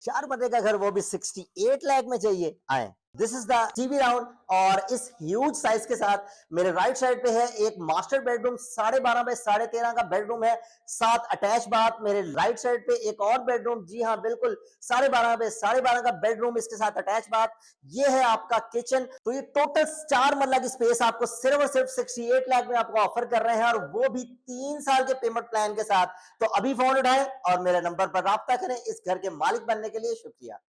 4 बंदे का घर, वो भी 68 लाख में चाहिए। आए, this is the TV round. और इस ह्यूज साइज के साथ मेरे राइट साइड पे है एक मास्टर बेडरूम, 12.5 बाय 13.5 का बेडरूम है, 7 अटैच बाथ। मेरे राइट साइड पे एक और बेडरूम, जी हाँ बिल्कुल 12.5 बाय 12.5 का बेडरूम, इसके साथ अटैच बाथ। ये है आपका किचन। तो ये टोटल 4 मरला की स्पेस आपको सिर्फ और सिर्फ 68 लाख में आपको ऑफर कर रहे हैं, और वो भी 3 साल के पेमेंट प्लान के साथ। तो अभी फोन उठाएं और मेरे नंबर पर राब्ता करें इस घर के मालिक बनने के लिए। शुक्रिया।